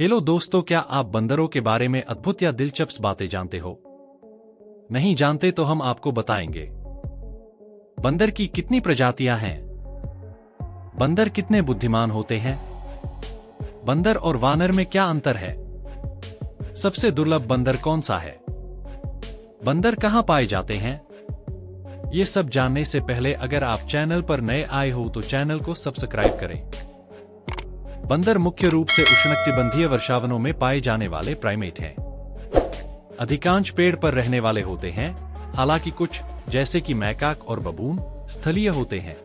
Hello दोस्तों, क्या आप बंदरों के बारे में अद्भुत या दिलचस्प बातें जानते हो? नहीं जानते तो हम आपको बताएंगे। बंदर की कितनी प्रजातियां हैं? बंदर कितने बुद्धिमान होते हैं? बंदर और वानर में क्या अंतर है? सबसे दुर्लभ बंदर कौन सा है? बंदर कहां पाए जाते हैं? ये सब जानने से पहले अगर आप चैनल पर नए आए हो तो चैनल को सब्सक्राइब करें। बंदर मुख्य रूप से उष्णकटिबंधीय वर्षावनों में पाए जाने वाले प्राइमेट हैं। अधिकांश पेड़ पर रहने वाले होते हैं, हालांकि कुछ, जैसे कि मैकाक और बबून, स्थलीय होते हैं।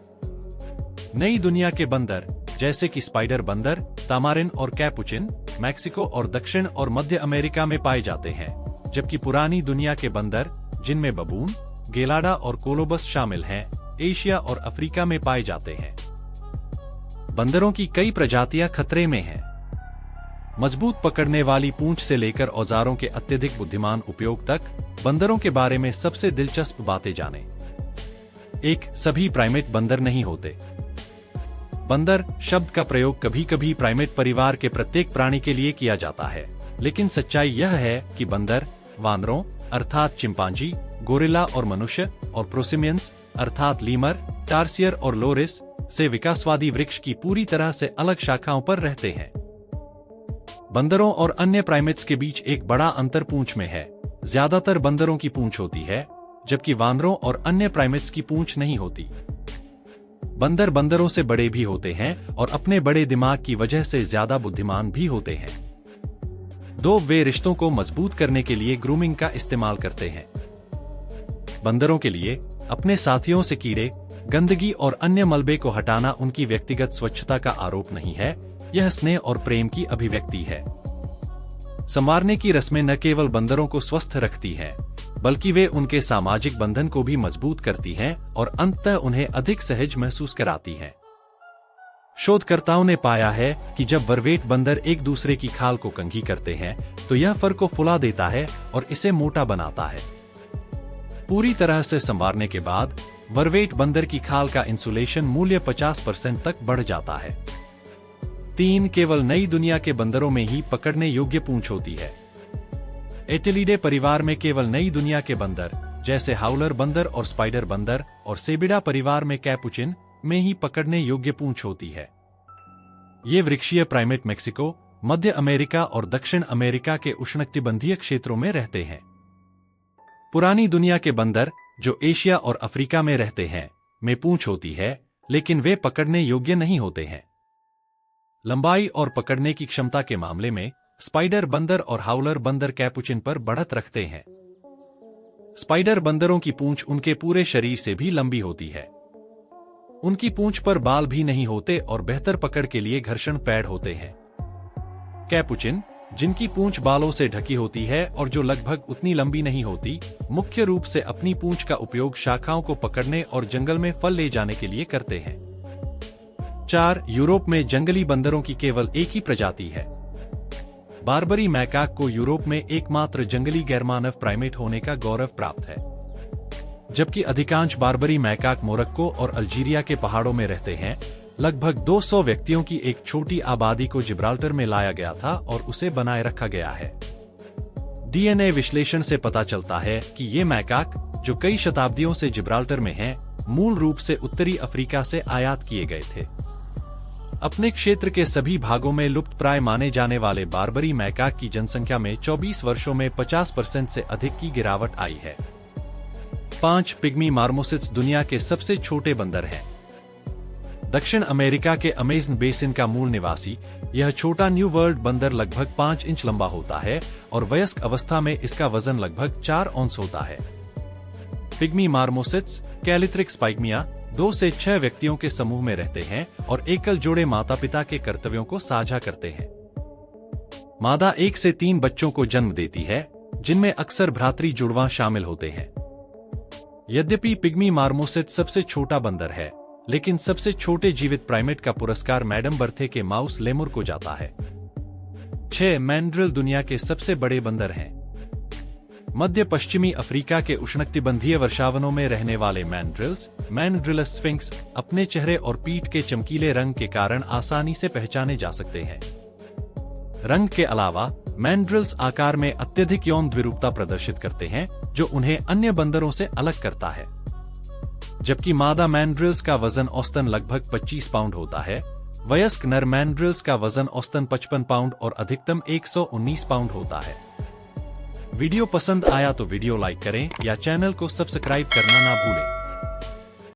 नई दुनिया के बंदर, जैसे कि स्पाइडर बंदर, तामारिन और कैपुचिन, मैक्सिको और दक्षिण और मध्य अमेरिका में पाए जाते हैं, जबकि पुरानी दुनिया के बंदर, जिनमें बबून, गेलाडा और कोलोबस शामिल हैं, एशिया और अफ्रीका में पाए जाते हैं। बंदरों की कई प्रजातियां खतरे में हैं। मजबूत पकड़ने वाली पूंछ से लेकर औजारों के अत्यधिक बुद्धिमान उपयोग तक, बंदरों के बारे में सबसे दिलचस्प बातें जानें। 1. सभी प्राइमेट बंदर नहीं होते। बंदर शब्द का प्रयोग कभी कभी प्राइमेट परिवार के प्रत्येक प्राणी के लिए किया जाता है, लेकिन सच्चाई यह है कि बंदर वानरों अर्थात चिंपांजी, गोरिल्ला और मनुष्य, और प्रोसिमियंस अर्थात लीमर, टार्सियर और लोरिस से विकासवादी वृक्ष की पूरी तरह से अलग शाखाओं पर रहते हैं। बंदरों और अन्य प्राइमेट्स के बीच एक बड़ा अंतर पूंछ में है। ज्यादातर बंदरों की पूंछ होती है, जबकि वानरों और अन्य प्राइमेट्स की पूंछ नहीं होती। बंदर बंदरों से बड़े भी होते हैं और अपने बड़े दिमाग की वजह से ज्यादा बुद्धिमान भी होते हैं। 2. वे रिश्तों को मजबूत करने के लिए ग्रूमिंग का इस्तेमाल करते हैं। बंदरों के लिए अपने साथियों से कीड़े, गंदगी और अन्य मलबे को हटाना उनकी व्यक्तिगत स्वच्छता का आरोप नहीं है, यह स्नेह और प्रेम की अभिव्यक्ति है। संवारने की रस्में न केवल बंदरों को स्वस्थ रखती हैं, बल्कि वे उनके सामाजिक बंधन को भी मजबूत करती हैं और अंततः उन्हें अधिक सहज महसूस कराती हैं। शोधकर्ताओं ने पाया है कि जब वर्वेट बंदर एक दूसरे की खाल को कंघी करते हैं तो यह फर को फुला देता है और इसे मोटा बनाता है। पूरी तरह से संवारने के बाद वर्वेट बंदर की खाल का इंसुलेशन मूल्य 50% तक बढ़ जाता है। 3. केवल नई दुनिया के बंदरों में ही पकड़ने योग्य पूंछ होती है। एटिलिडे परिवार में केवल नई दुनिया के बंदर, जैसे हाउलर बंदर और स्पाइडर बंदर, और सेबिडा परिवार में कैपुचिन में ही पकड़ने योग्य पूंछ होती है। ये वृक्षीय प्राइमेट मेक्सिको, मध्य अमेरिका और दक्षिण अमेरिका के उष्णकटिबंधीय क्षेत्रों में रहते हैं। पुरानी दुनिया के बंदर, जो एशिया और अफ्रीका में रहते हैं, में पूंछ होती है, लेकिन वे पकड़ने योग्य नहीं होते हैं। लंबाई और पकड़ने की क्षमता के मामले में स्पाइडर बंदर और हाउलर बंदर कैपुचिन पर बढ़त रखते हैं। स्पाइडर बंदरों की पूंछ उनके पूरे शरीर से भी लंबी होती है। उनकी पूंछ पर बाल भी नहीं होते और बेहतर पकड़ के लिए घर्षण पैड होते हैं। कैपुचिन, जिनकी पूंछ बालों से ढकी होती है और जो लगभग उतनी लंबी नहीं होती, मुख्य रूप से अपनी पूंछ का उपयोग शाखाओं को पकड़ने और जंगल में फल ले जाने के लिए करते हैं। 4. यूरोप में जंगली बंदरों की केवल एक ही प्रजाति है। बार्बरी मैकाक को यूरोप में एकमात्र जंगली गैरमानव प्राइमेट होने का गौरव प्राप्त है। जबकि अधिकांश बार्बरी मैकाक मोरक्को और अल्जीरिया के पहाड़ों में रहते हैं, लगभग 200 व्यक्तियों की एक छोटी आबादी को जिब्राल्टर में लाया गया था और उसे बनाए रखा गया है। डीएनए विश्लेषण से पता चलता है कि ये मैकाक, जो कई शताब्दियों से जिब्राल्टर में हैं, मूल रूप से उत्तरी अफ्रीका से आयात किए गए थे। अपने क्षेत्र के सभी भागों में लुप्तप्राय माने जाने वाले बार्बरी मैकाक की जनसंख्या में 24 वर्षों में 50% से अधिक की गिरावट आई है। 5. पिग्मी मार्मोसिट्स दुनिया के सबसे छोटे बंदर हैं। दक्षिण अमेरिका के अमेज़न बेसिन का मूल निवासी, यह छोटा न्यू वर्ल्ड बंदर लगभग 5 इंच लंबा होता है और वयस्क अवस्था में इसका वजन लगभग 4 औंस होता है। पिग्मी मार्मोसिट्स, कैलिथ्रिक्स पाइग्मिया, 2 से 6 व्यक्तियों के समूह में रहते हैं और एकल जोड़े माता पिता के कर्तव्यों को साझा करते हैं। मादा 1 से 3 बच्चों को जन्म देती है, जिनमें अक्सर भ्रातृ जुड़वां शामिल होते हैं। यद्यपि पिग्मी मार्मोसिट सबसे छोटा बंदर है, लेकिन सबसे छोटे जीवित प्राइमेट का पुरस्कार मैडम बर्थे के माउस लेमुर को जाता है। 6. मैंड्रिल दुनिया के सबसे बड़े बंदर हैं। मध्य पश्चिमी अफ्रीका के उष्णकटिबंधीय वर्षावनों में रहने वाले मैंड्रिल्स, मैंड्रिलस स्फिंक्स, अपने चेहरे और पीठ के चमकीले रंग के कारण आसानी से पहचाने जा सकते हैं। रंग के अलावा मैंड्रिल्स आकार में अत्यधिक यौन द्विरूपता प्रदर्शित करते हैं, जो उन्हें अन्य बंदरों से अलग करता है। जबकि मादा मैंड्रिल्स का वजन औसतन लगभग 25 पाउंड होता है, वयस्क नर मैंड्रिल्स का वजन औसतन 55 पाउंड और अधिकतम 119 पाउंड होता है। वीडियो पसंद आया तो वीडियो लाइक करें या चैनल को सब्सक्राइब करना ना भूलें।